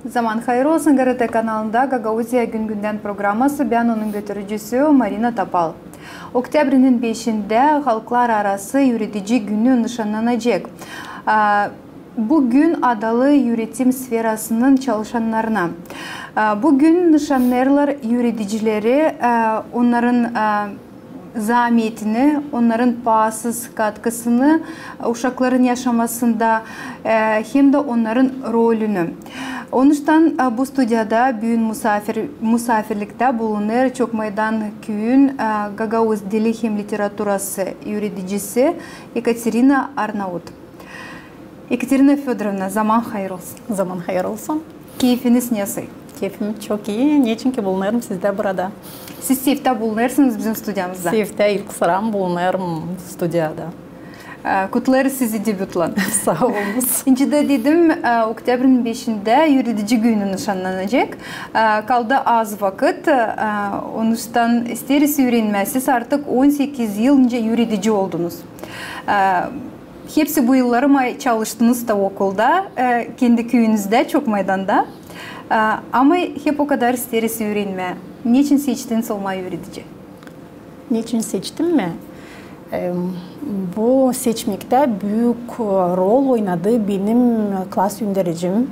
Zaman hayırlı olsun GRT kanalında Gagauzya gün-günden programması, ben onun götürücüsü Marina Tapal. Oktyabr'ın 5'inde halklar arası yürütici günü nişanlanacak. Bugün adalı yönetim sferasının çalışanlarına. Bugün nişanlarlar yöneticileri onların zahmetini, onların bağımsız katkısını uşakların yaşamasında hem de onların rolünü. Onuştan bu stüdyada büyün misafirlikte bulunur Çokmaydan Köyün Gagauz Dili hem Literaturası yöneticisi Ekaterina Arnavut. Ekaterina Fedorovna, zaman hayır olsun. Zaman hayır olsun. Keyfiniz nasıl? Keyfim çok iyi. Niçin ki bulunuyorum sizde burada? Siz Siv'de bulunursunuz bizim stüdyamızda. Siv'de ilk sıram bulunuyorum stüdyada. Kutlarız sizi debütlan. Sağ olunuz. İncide dedim, Oktyabr'ın 5'inde yürütici günü nişanlanacak. Kaldı az vakit. Onuştan isteriz öğrenmesiz artık 18 yıl önce yürütici oldunuz. Hepsi bu yılları çalıştınız da okulda, kendi köyünüzde, Çokmaydan'da. Ama hep o kadar isteriz öğrenme. Niçin seçtiniz olmayı yürütici? Niçin seçtim mi? Bu seçmekte büyük rol oynadı benim klas yöndericim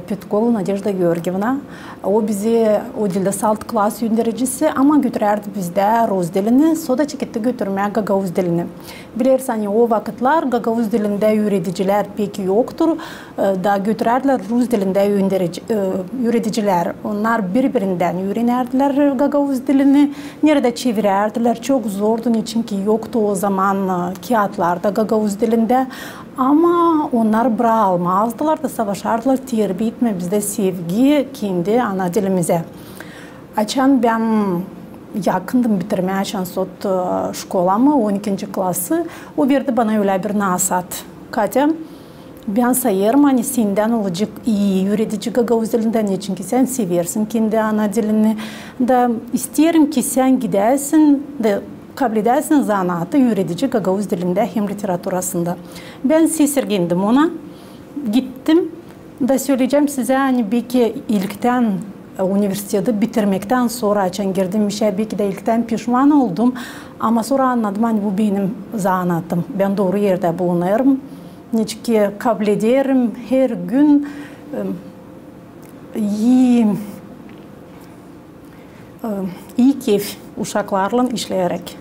Petkova Nadezhda Georgievna. O bizi o dilde salt klas yöndericisi ama götürerdi bizde Rus dilini, sonra çekitti götürmeye Gagavuz dilini. Bilirsen o vakitler Gagavuz dilinde yöneticiler pek yoktur. Da götürerdiler Rus dilinde yöneticiler. Onlar birbirinden öğrenerdiler Gagavuz dilini. Nerede çevirerdiler? Çok zordu çünkü yoktu o zaman kağıtlarda Gagavuz dilinde. Ama onlar bırak almazdılar da savaşardılar, terbiye etme bizde sevgi kendi ana dilimize. Açan ben yakındım bitirmeye şansot şkolamı, 12. klası. O verdi bana öyle bir nasihat. Katya, ben sayarım hani senden olacak iyi yönetici Gagavuz dilinden için ki sen seversin kendi ana dilini. Da isterim ki sen gidersin de kabul edersin zanaatı yönetici Gagavuz dilinde hem literaturasında. Ben sesirgendim ona. Gittim. Da söyleyeceğim size hani belki ilkten üniversitede bitirmekten sonra açan girdim işe belki de ilkten pişman oldum. Ama sonra anladım hani bu benim zanaatım. Ben doğru yerde bulunurum. Niçin kabul ederim her gün iyi keyif uşaklarla işleyerek.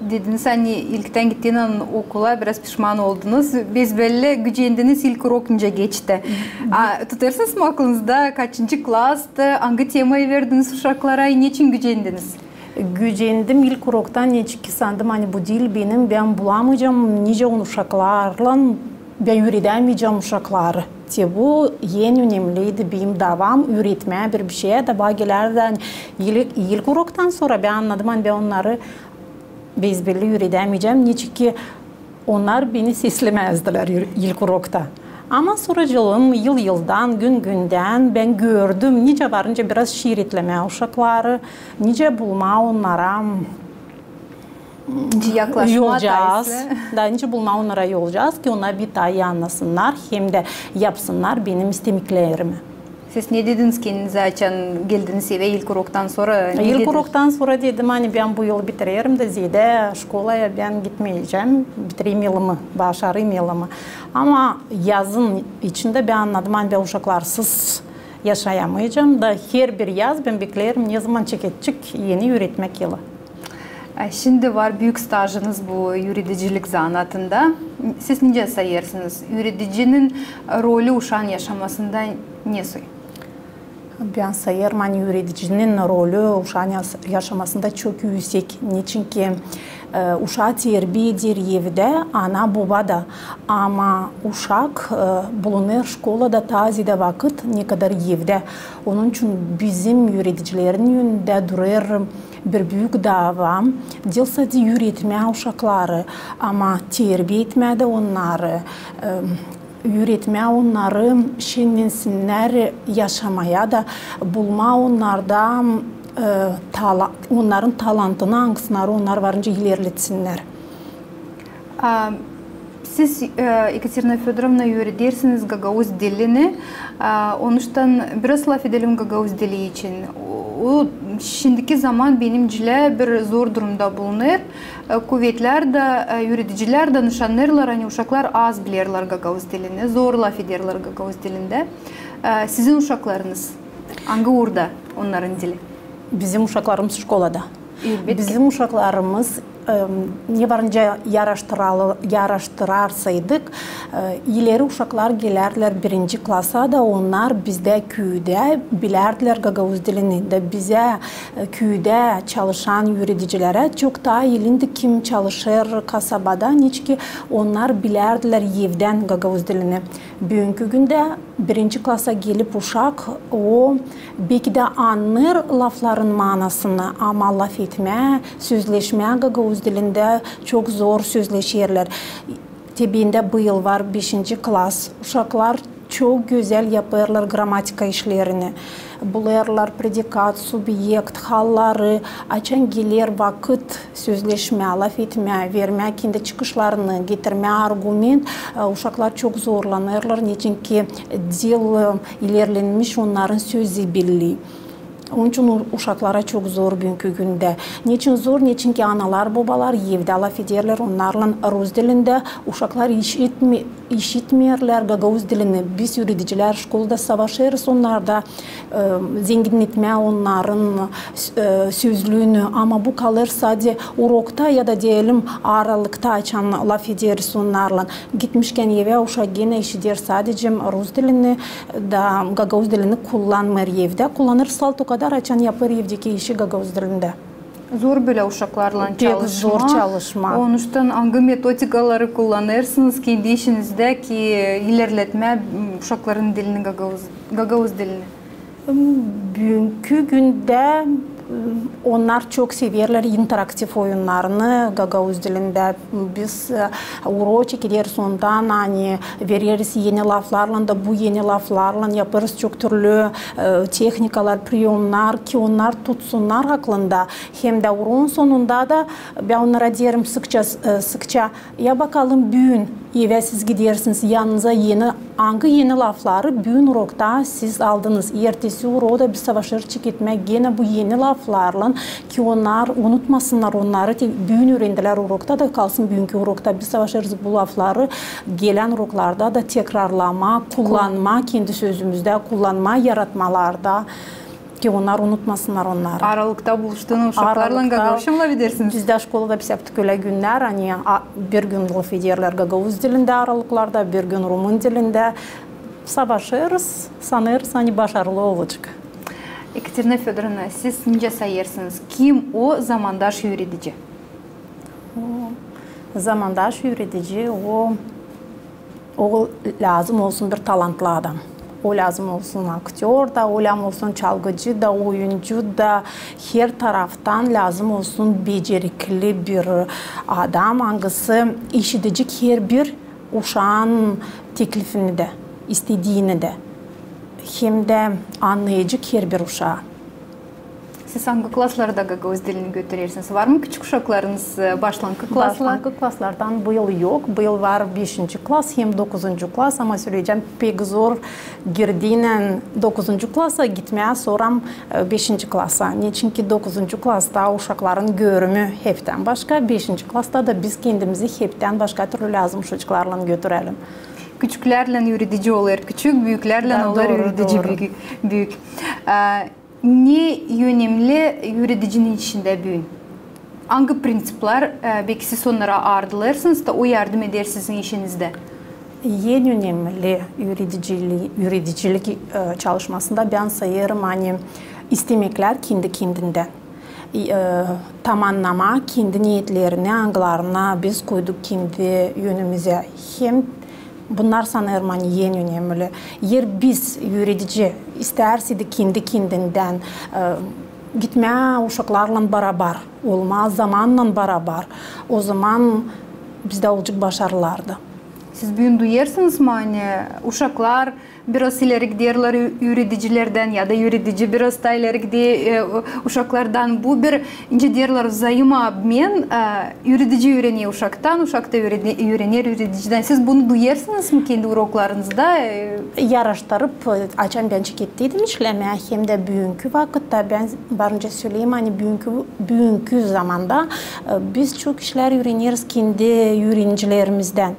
Dediniz hani ilkten gittiğiniz okula biraz pişman oldunuz. Biz belli gücendiniz ilk rokunca geçti. Tutarsınız mı aklınızda kaçıncı klasta hangi temayı verdiniz uşaklara, niçin gücendiniz? Gücendim ilk roktan niçin sandım hani bu dil benim, ben bulamayacağım nice uşaklarla ben öğretemeyeceğim uşakları. Bu en önemliydi benim davam öğretmeye bir şeye de bagilerden ilk roktan sonra ben anladım hani ben onları biz belli öğretemeyeceğim. Niçin ki onlar beni seslemezdiler ilk rokta. Ama sonracılığım yıldan, gün-günden ben gördüm. Nice varınca biraz şiiritleme uşakları, nice bulma onlara yolacağız. Nice bulma onlara yolacağız ki onlar bir daha iyi anlasınlar hem de yapsınlar benim istemeklerimi. Siz ne dediniz kendinize açan geldiniz eve ilk uroktan sonra? İlk uroktan sonra dedim hani ben bu yıl bitiririm de ziyade şkolaya ben gitmeyeceğim, bitireyim yılımı, başarayım yılımı. Ama yazın içinde ben anladım hani ben uşaklarsız yaşayamayacağım da her bir yaz ben beklerim ne zaman çekecek yeni öğretmek yılı. Şimdi var büyük stajınız bu yöneticilik zanaatında. Siz nece sayırsınız? Yöneticinin rolü uşağın yaşamasında ne soy? Ben sayarım hani yöneticinin rolü uşağın yaşamasında çok yüksek. Niçin ki uşağı terbiye eder evde, ana baba da. Ama uşak bulunur şkolada tazede vakit ne kadar evde. Onun için bizim yöneticilerin yönünde durur bir büyük davam. Dilsadi öğretmeye uşakları ama terbiye etmede onları. Öğretmeye onları şenlensinler yaşamaya da bulma onlarda onların talantını, hangisleri onlar varınca ilerletsinler. Siz Екатерина Федоровна öğretirsiniz Gagavuz dilini. Onuştan biraz laf edelim Gagavuz dili için. O şimdiki zaman benimcile bir zor durumda bulunur. Kuvvetler de, öğreticiler de nişanlarlar, hani uşaklar az bilirler Gagavuz dilini. Zor laf ederler Gagavuz dilinde. Sizin uşaklarınız hangi orada onların dili? Bizim uşaklarımız şkolada. Elbette. Bizim uşaklarımız ne varınca yaraştırarsaydık, ileri uşaklar gelirler birinci klasa da onlar bizde köyde bilerdiler Gagavuz dilini de bize köyde çalışan yöneticilere çok daha ilindi kim çalışır kasabada niçki onlar bilerdiler evden Gagavuz dilini. Bugünkü günde birinci klasa gelip uşak o belki de anlar lafların manasını ama laf etme, sözleşme Gagavuz dilinde çok zor sözleşirler. Tebinde bu yıl var 5. klas. Uşaklar çok güzel yaparlar gramatika işlerini. Bularlar predikat, subjekt, halları, açan gelir vakit sözleşme, laf etme, verme, kendi çıkışlarını getirme, argument. Uşaklar çok zorlanırlar. Niçin ki dil ilerlenmiş onların sözü belli. Onun için uşaklara çok zor bugünkü günde. Niçin zor? Niçin ki analar, babalar evde laf ederler. Onlarla Rus dilinde uşaklar işitmiyorlar Gagavuz dilini. Biz öğreticiler şkolda savaşırız onlarda zenginletme onların sözlüğünü. Ama bu kalır sadece urokta ya da diyelim aralıkta açan laf ederiz onlarla. Gitmişken eve uşak gene işidir sadece Rus dilini da Gagavuz dilini kullanmır evde. Kullanır salt o kadar açan yapar evdeki işi Gagavuz dilinde. Zor böyle uşaklarla çalışma. Zor çalışma. Onuştan hangi metodikaları kullanırsınız kendi işinizde ki ilerletme uşakların dilini Gagavuz dilini? Bugünkü günde onlar çok severler interaktif oyunlarını Gagavuz dilinde. Biz uroçik ederiz ondan hani veririz yeni laflarla da bu yeni laflarla yaparız çok türlü teknikalar, priyomlar ki onlar tutsunlar hakkında. Hem de urun sonunda da ben onlara derim sıkça ya bakalım bugün eve siz gidersiniz yanınıza hangi yeni lafları bugün urokta siz aldınız. Ertesi uroda bir savaşır çıkitmek gene bu yeni laflarla ki onlar unutmasınlar onları bugün öğrendiler urokta da kalsın bugünkü urokta bir savaşırız bu lafları gelen uroklarda da tekrarlama, kullanma, kendi sözümüzde kullanma, yaratmalarda ki onlar unutmasınlar onları. Aralıkta buluştuğunuz uşaklarla Gagavuzca mı edersiniz? Bizde şkolada biz yaptık öyle günler. Hani bir gün laf ederler Gagavuz dilinde aralıklarda, bir gün Rumun dilinde savaşırız, sanırız hani başarılı olacak. Екатерина Федоровна, siz nece sayırsınız? Kim o zamandaş öğretici? Zamandaş öğretici o lazım olsun bir talantlı adam. O lazım olsun aktör da, o lazım olsun çalgıcı da, oyuncu da, her taraftan lazım olsun becerikli bir adam. Hangisi işitecek her bir uşağın teklifini de, istediğini de. Hem de anlayacak her bir uşağı. Siz hangi klaslarda Gagavuz dilini götürürsünüz? Var mı küçük uşaklarınız başlangıç klaslar? Başlangıç klaslardan bu yıl yok. Bu yıl var 5. klas hem 9. klas ama söyleyeceğim pek zor girdiğinden 9. klasa gitmeye sonra 5. klasa. Niçin ki 9. klasta uşakların görümü hepten başka. 5. klasta da biz kendimizi hepten başka türlü lazım çocuklarla götürelim. Küçüklerle öğretici olur küçük, büyüklerle olur öğretici büyük. Ne önemli öğreticinin içinde bugün? Hangi prensipler belki siz onlara ardılırsınız da o yardım eder sizin işinizde? En önemli öğreticilik çalışmasında ben sayarım hani istemekler kendi kendinden. Tamamlama kendi niyetlerine, anglarına biz koyduk kendi yönümüze. Hem bunlar sanırım en önemli. Eğer biz öğretici isterse de kendi kendinden gitme uşaklarla beraber olmaz, zamanla beraber o zaman bizde olacak başarılardı. Siz bugün duyuyorsunuz mu hani uşaklar biraz ileri gidiyorlar yürüticilerden ya da yürütici biraz da ileri gidiyor uşaklardan. Bu bir ince diyorlar zayıma abmen yürütici öğreniyor uşaktan, uşak da öğreniyor yürüticiden. Siz bunu duyuyorsunuz mu kendi uroklarınızda? Yaraştırıp açan ben çıkettiydim işleme. Hem de bugünkü vakitte ben barınca söyleyeyim hani bugünkü zamanda biz çok işler öğreniyoruz kendi öğrencilerimizden.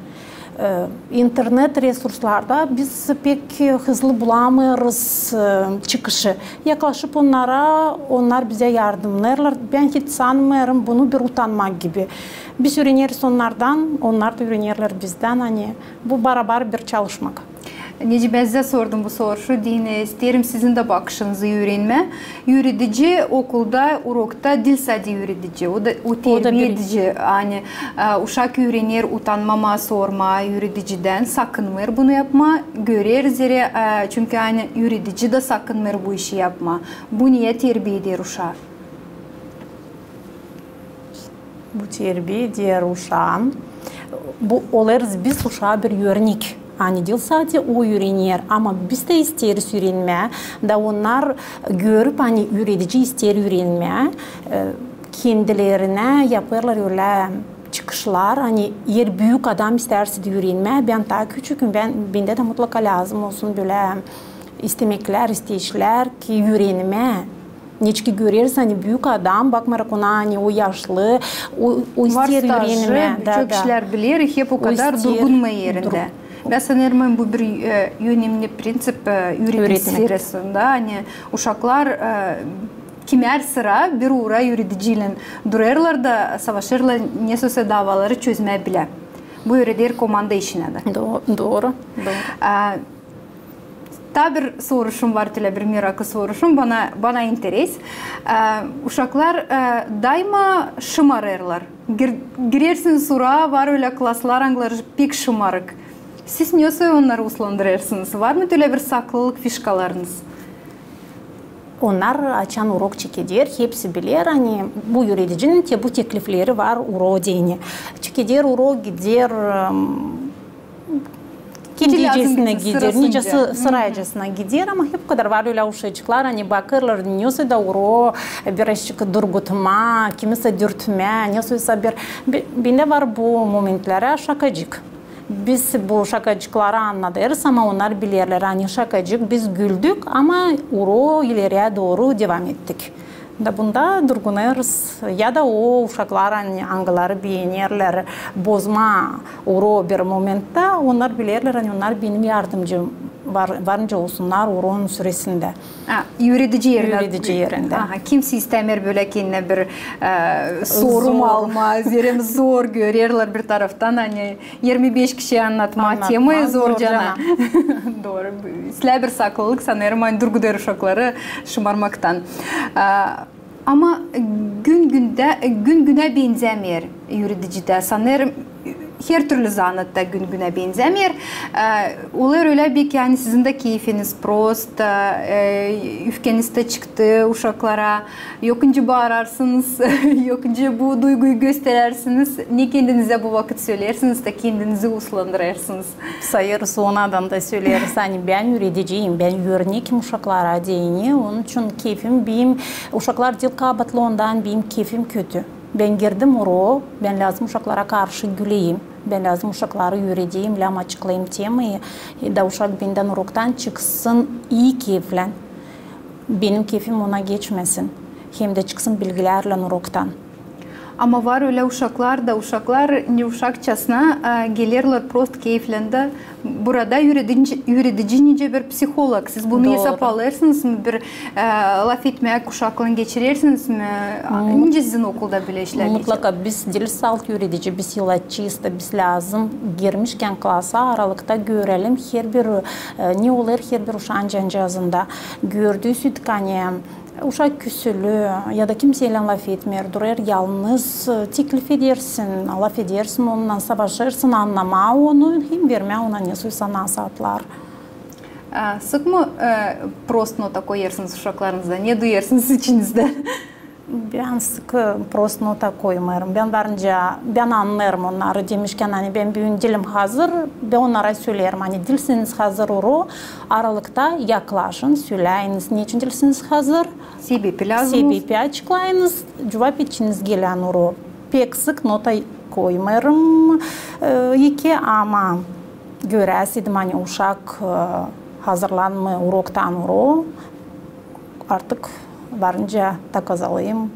İnternet resurslarda biz pek hızlı bulamıyoruz çıkışı. Yaklaşıp onlar bize yardımlarlar. Ben hiç sanmıyorum bunu bir utanmak gibi. Biz öğreniyoruz onlardan, onlar da öğreniyorlar bizden. Hani bu beraber bir çalışmak. Neci ben size sordum bu soru dine isterim sizin de bakışınızı öğrenme. Yürütici okulda, urokta dil sadi yürütici. O terbiye edici. Hani uşak öğrenir, utanmama, sorma yürüticiden sakınmır bunu yapma. Görer zere çünkü hani yürütici de sakınmır bu işi yapma. Bu niye terbiye eder uşağı? Bu terbiye eder uşağım. Bu oluruz biz uşağı bir örnek. Hani dil sadece o öğrenir ama biz de isteriz öğrenme. Da onlar görüp hani öğretici ister öğrenme. Kendilerine yaparlar öyle çıkışlar. Hani yer büyük adam isterse de öğrenme. Ben daha küçüküm. Bende de mutlaka lazım olsun böyle istemekler, isteyişler ki öğrenme. Neçki görürüz hani büyük adam bakmarak ona hani o yaşlı o ister öğrenme. Çok kişiler bilir hep o kadar durgunma yerinde. Ben sanırım bu bir önemli prensip öğretim sırasında. Hani uşaklar kimer sıra bir uğra yürüticiyle durarlar da savaşırlar nesose davaları çözmeye bile. Bu öğretir komanda işine de. Doğru. Daha bir soruşum var, bir meraklı soruşum bana interes. Uşaklar daima şımarırlar. Girersiniz sura var öyle klaslar anglar pek şımarık. Siz nasıl onları uslandırırsınız? Var mı öyle bir saklılık fişkalarınız? Onlar açan urok çekilir, hepsi bilir. Hani bu yöneticinin bu teklifleri var uro diyeni. Çekilir, uro gider, kendicesine gider, nicesi sıraycasına gider ama hep kadar var öyle uşacıklar. Hani bakırlar, neyse da uro, birazcık durgutma, kimse dürtme, neyse bir... Bende var bu momentlere şakacık. Biz bu şakacıkları anladırız ama onlar bilirler. Hani şakacık biz güldük ama uro ileriye doğru devam ettik. Da bunda durgunarız ya da o uşaklar hani angıları beğenirler, bozma uro bir momentte onlar bilirler hani onlar benim yardımcım varınca olsunlar uronun süresinde. Yürütici yerinde. Kimse istemir böyle kendine bir sorum almaz, yerimiz zor görürler bir taraftan hani 25 kişiye anlatma temayı zor cana. Doğru. Sizler bir saklılık sanırım hani durgudur uşakları şımarmaktan. Ama gün güne benzemiyor yürüticide sanırım. Her türlü zanatta gün güne benzemiyor. Olur öyle bir ki yani sizin de keyfiniz prost, öfkeniz de çıktı uşaklara. Yokunca bağırarsınız, yokunca bu duyguyu gösterirsiniz. Ne kendinize bu vakit söylersiniz de kendinizi uslandırırsınız. Sayırız onadan da söyleriz. Hani ben üreticiyim, ben örnekim uşaklara diyeni. Onun için keyfim benim, uşaklar dil kabatlı ondan benim keyfim kötü. Ben girdim oraya, ben lazım uşaklara karşı güleyim. Ben lazım uşakları öğreteyim, lama açıklayayım temayı. Da uşak benden uroktan çıksın iyi keyiflen. Benim keyfim ona geçmesin. Hem de çıksın bilgilerle uroktan. Ama var öyle uşaklar da ne uşakçasına gelirler prost keyiflendi. Burada yürütici nice bir psikolog. Siz bunu hesap alırsınız mı? Bir laf etmeye uşaklarını geçirirsiniz mi? Nice sizin okulda bile işler geçiyor? Mutlaka biz dil salt yürütici, biz yılatçıyız da biz lazım girmişken klasa aralıkta görelim. Her bir ne olur her bir uşağın cancağızında gördüğü sütkani uşak küsülü ya da kimseyle laf etmiyor, durar yalnız teklif edersin, laf edersin, onunla savaşırsın, anlama onu, hem verme ona ne suysa nasatlar. Sık mı prost nota koyarsınız uşaklarınıza? Ne duyarsınız içinizde? Ben sıkı prost nota koymuyorum. Ben varınca ben anlarım onları demişken hani ben bugün dilim hazır ben onlara söylerim. Hani dilsiniz hazır oru aralıkta yaklaşın söyleyiniz. Niçin dilsiniz hazır? Sebebi lazım. Sebebi açıklayınız. Cevap içiniz gelen oru. Pek sık nota koymuyorum. İki ama görəsidim hani uşak hazırlanma uroktan oru. Artık varınca takazalıyım.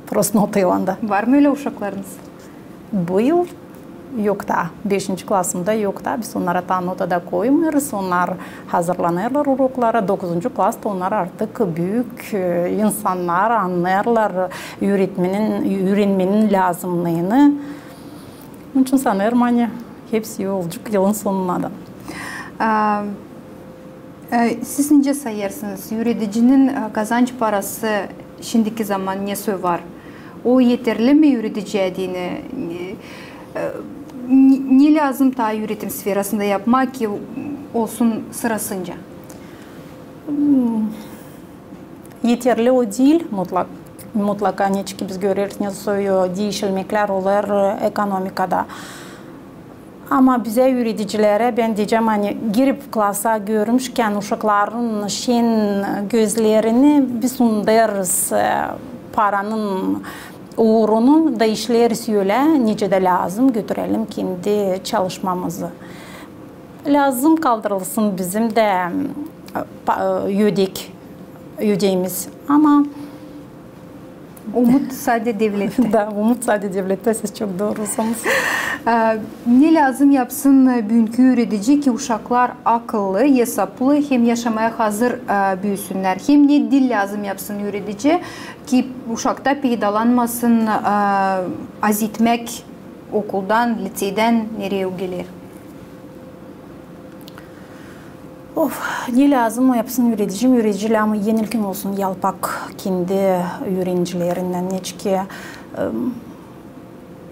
Prost notayla. Var mı öyle uşaklarınız? Bu yıl yok da. 5. klasımda yok da. Biz onlara tam notada koymuyoruz. Onlar hazırlanırlar uroklara. 9. klasta onlar artık büyük insanlar anlarlar öğrenmenin lazımlığını. Onun için sanırım hani hepsi yolculuk yılın sonuna da. Siz nece sayarsınız? Yöneticinin kazanç parası şimdiki zaman nesi var? O yeterli mi yöneticiye dini? Ne lazım ta yönetim sferasında yapmak ki olsun sırasınca? Yeterli o değil mutlaka neçki biz görürüz değişilmekler olur ekonomikada. Ama bize yöneticilere ben diyeceğim hani girip klasa görmüşken uşakların şen gözlerini biz sunduruz paranın uğrunu da işleriz öyle nice de lazım götürelim kendi çalışmamızı. Lazım kaldırılsın bizim de ödeyimiz ama umut sadece devlette. Da, umut sadece devlette siz çok doğrusunuz. Ne lazım yapsın bugünkü üretici ki uşaklar akıllı, hesaplı hem yaşamaya hazır büyüsünler. Hem ne dil lazım yapsın üretici ki uşakta peydalanmasın, az etmek okuldan, liseyden nereye gelir? Ne lazım o yapsın üretici ama yenilkin olsun yalpak kendi öğrencilerinden neçki.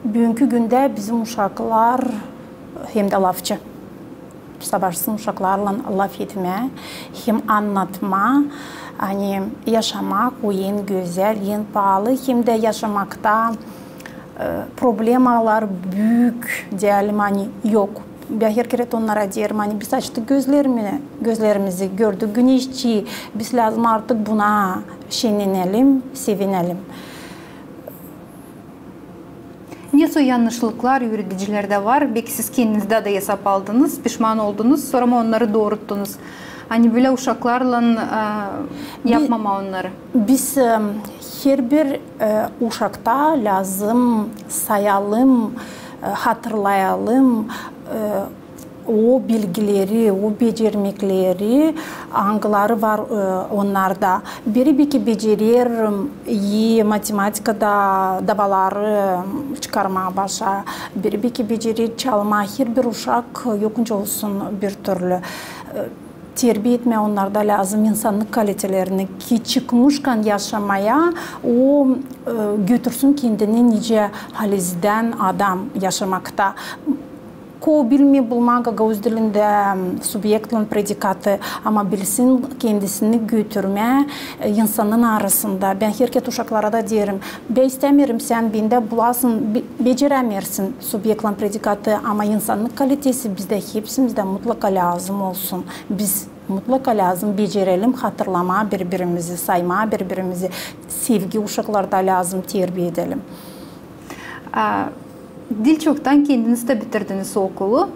Bugünkü günde bizim uşaklar hem de lafçı. Savaşsın uşaklarla laf etme, hem anlatma, hani yaşamak o en güzel, en pahalı, hem de yaşamakta problemalar büyük diyelim hani yok. Ben her kere onlara derim hani biz açtık gözlerimizi gördük güneşçi biz lazım artık buna şeninelim, sevinelim. Neyse yanlışlıklar yöneticilerde var. Belki siz kendinizde de hesap aldınız, pişman oldunuz, sonra mı onları doğrulttunuz? Hani böyle uşaklarla yapmama onları. Biz her bir uşakta lazım sayalım, hatırlayalım o bilgileri, o becermekleri, angıları var onlarda. Biri bir ki becerir, iyi matematikada davaları çıkarmaya başlar. Biri bir ki becerir çalma, her bir uşak yokunca olsun bir türlü. Terbiye etme onlarda lazım insanlık kalitelerini ki çıkmışken yaşamaya o götürsün kendini nice halizden adam yaşamakta. Ko bilmeyi bulmak göz dilinde subjektin predikatı ama bilsin kendisini götürme insanın arasında. Ben herkes uşaklara da derim. Ben istemiyorum sen bende bulasın, beceremezsin subjektin predikatı ama insanlık kalitesi bizde hepsimizde mutlaka lazım olsun. Biz mutlaka lazım becerelim, hatırlama birbirimizi, sayma birbirimizi, sevgi uşaklarda lazım terbiye edelim. Dil çoktan kendiniz de bitirdiniz okulu.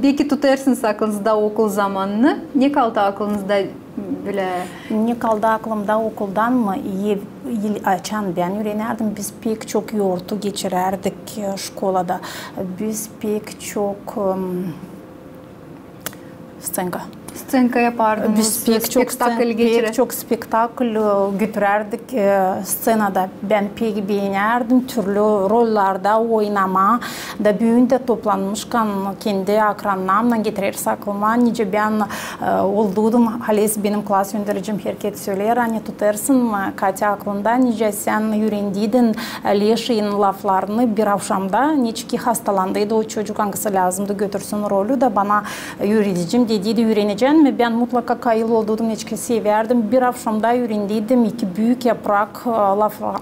Belki tutarsınız aklınızda okul zamanını. Ne kaldı aklınızda böyle? Ne kaldı aklımda okuldan mı? Açan ben öğrenirdim. Biz pek çok yoğurtu geçirerdik şkolada. Biz pek çok Scenka yapardınız. Biz pek çok spektakl götürerdik scenada. Ben pek beğenirdim. Türlü rollerde oynama. Da büyüğünde toplanmışken kendi akranlarımla getirirse aklıma nice ben olduğum halis benim klas yöndericim herkes söyler. Hani tutarsın mı Katya aklında nice sen öğrendiydin Leşe'nin laflarını bir akşamda niçki hastalandıydı o çocuk hangisi lazımdı götürsün rolü de bana öğreticim dediydi öğrenecek öğreneceğim mi? Ben mutlaka kayıl olduğum içki severdim. Bir akşamda öğrendiydim. İki büyük yaprak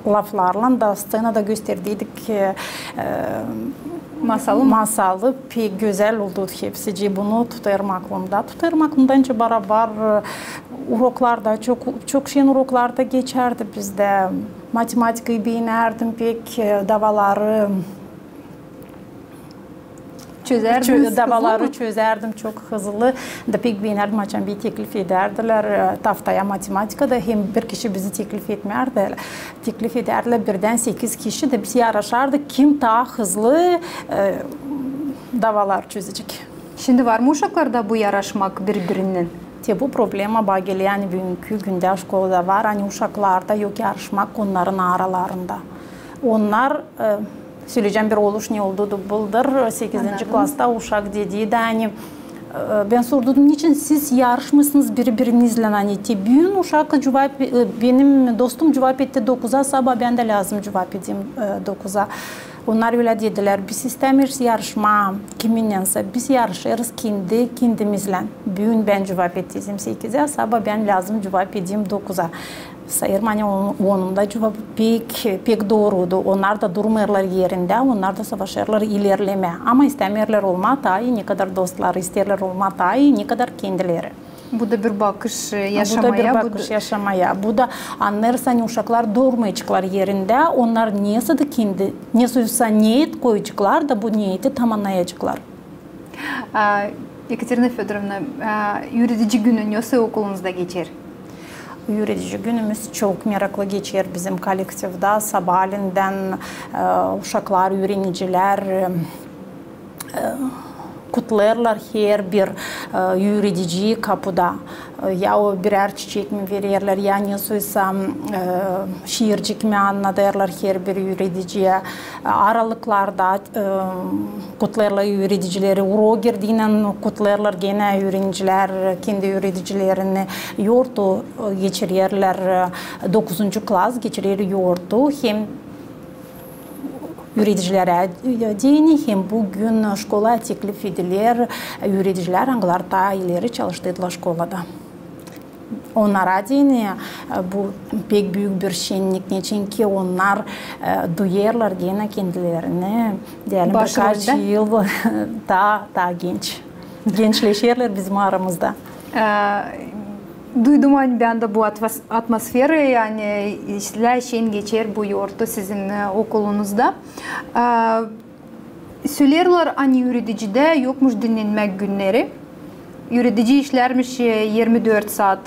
laflarla da scenada gösterdiydik. Masalı pek güzel oldu hepsi. Bunu tutarım aklımda. Tutarım aklımdan önce beraber uroklarda, çok şen uroklarda geçerdi bizde. Matematikayı beğenirdim pek, davaları çözerdim çok hızlı. Da pek beğenirdim. Açan bir teklif ederdiler. Taftaya matematikada hem bir kişi bizi teklif etmerdi. Teklif ederdiler birden 8 kişi de biz yarışardık. Kim daha hızlı davalar çözecek. Şimdi var mı uşaklarda bu yarışmak birbirinin? Bu problema bağlı. Yani bugünkü günde şkolada var. Hani uşaklarda yok yarışmak onların aralarında. Onlar söyleyeceğim bir oluş ne olduğu buldur. 8. klasta uşak dediği de hani ben sordum niçin siz yarışmışsınız birbirinizle hani büyün uşak cevap benim dostum cevap etti 9'a sabah ben de lazım cevap edeyim 9'a. Onlar öyle dediler biz istemiyoruz yarışma kiminlense biz yarışırız kendimizle. Büyün ben cevap edeyim 8'e sabah ben lazım cevap edeyim 9'a. Sayırım hani onun da cevabı pek doğruydu. Onlar da durmuyorlar yerinde, onlar da savaşırlar ilerleme. Ama istemiyorlar olma tayi, ne kadar dostlar isterler olma tayi, ne kadar kendileri. Bu da bir bakış yaşamaya. Bu da bir bakış yaşamaya. Bu da anlarsan uşaklar durmayacaklar yerinde. Onlar niyesi de kendi, niyesuysa niyet koyacaklar da bu niyeti tamamlayacaklar. Ekaterina Fedorovna, yürütücü günün yoksa okulunuzda geçer? Yürütücü günümüz çok meraklı geçer bizim kolektifde. Sabahleyinden uşaklar, öğrenciler kutlarlar her bir yürütücü kapıda. Ya birer çiçek mi verirler, ya neyse şiircik mi anlatırlar her bir yürütücüye. Aralıklarda kutlarlar yürütücüleri, uğrağa girdiğinden kutlarlar gene öğrenciler kendi yürütücülerini yurdu geçirirler. 9. klas geçirir yurdu. Hem öğrencilere dini hem bugün şkola teklif edilir. Öğrenciler Anglar'da ileri çalıştılar şkolada. Onlara dini bu pek büyük bir şenlik için ki onlar duyarlar gene kendilerini. Diyelim birkaç yıl daha gençleşirler bizim aramızda. Duydum hani ben de bu atmosferi yani işler şeyin geçer bu yurtta sizin okulunuzda. Söylerler hani yürütücüde yokmuş dinlenmek günleri. Yürütücü işlermiş 24 saat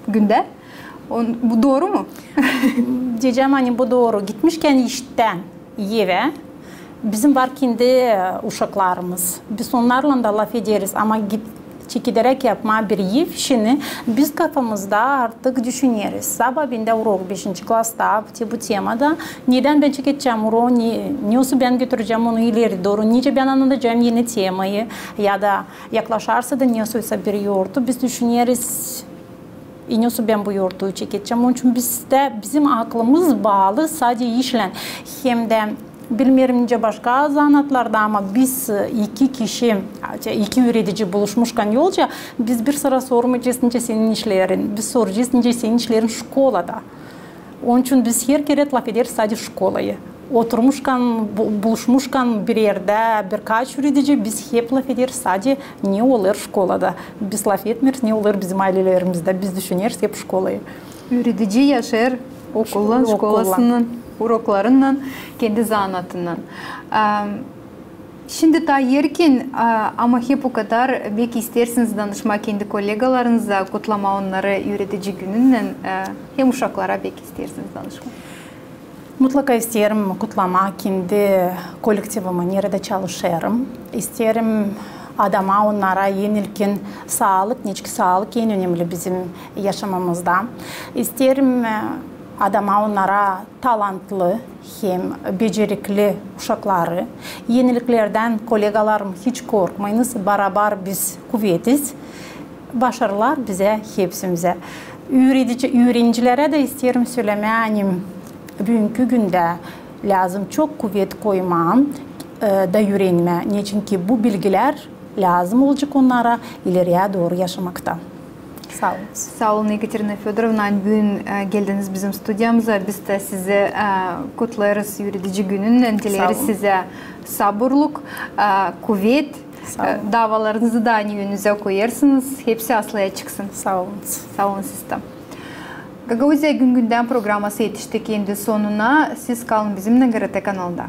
günde. Bu doğru mu? Diyeceğim hani bu doğru. Gitmişken işten eve bizim var kendi uşaklarımız. Biz onlarla da laf ederiz ama çekilerek yapma bir ev işini biz kafamızda artık düşünüyoruz. Sabah ben de urok 5. klasta bu temada neden ben çekeceğim urok, nasıl ben götüreceğim onu ileri doğru, nice ben anlatacağım yeni temayı ya da yaklaşarsa da nasılsa bir yurdu biz düşünüyoruz. Nasıl ben bu yurdu çekeceğim. Onun için bizim aklımız bağlı sadece işle hem de bilmiyorum nice başka zanatlarda ama biz iki öğretici buluşmuşken yolca biz bir sıra sormayacağız nice senin işlerin, biz soracağız nice senin işlerin şkolada. Onun için biz her kere laf ederiz sadece şkolayı. Oturmuşken, buluşmuşken bir yerde birkaç öğretici biz hep laf ederiz sadece ne olur şkolada. Biz laf etmiyoruz ne olur bizim ailelerimizde, biz düşünüyoruz hep şkolayı. Öğretici yaşar okulun, şkolasının, uroklarından, kendi zanatından. Şimdi daha yerken ama hep o kadar belki isterseniz danışma kendi kolegalarınıza, kutlama onları öğretici gününden hem uşaklara belki isterseniz danışma. Mutlaka isterim kutlama kendi kolektivimi nerede çalışırım. İsterim adama onlara yenilken sağlık, neçki sağlık en önemli bizim yaşamımızda. İsterim adama onlara talantlı hem becerikli uşakları. Yeniliklerden kolegalarım hiç korkmayınız. Beraber biz kuvvetiz. Başarılar bize, hepsimize. Öğrencilere de isterim söylemeyeyim. Bugünkü günde lazım çok kuvvet koymam da öğrenme. Niçin ki bu bilgiler lazım olacak onlara ileriye doğru yaşamakta. Sağ olun. Sağ olun Ekaterina Fedorovna. Bugün geldiniz bizim stüdyamıza. Biz de size kutlarız yürütücü günün. Dileriz size sabırlık, kuvvet. Davalarınızı da aynı yönünüze koyarsınız. Hepsi aslıya çıksın. Sağ olun. Sağ olun siz de. Gagauzya Gün Gündem programması yetiştik. Şimdi sonuna siz kalın bizimle GRT kanalında.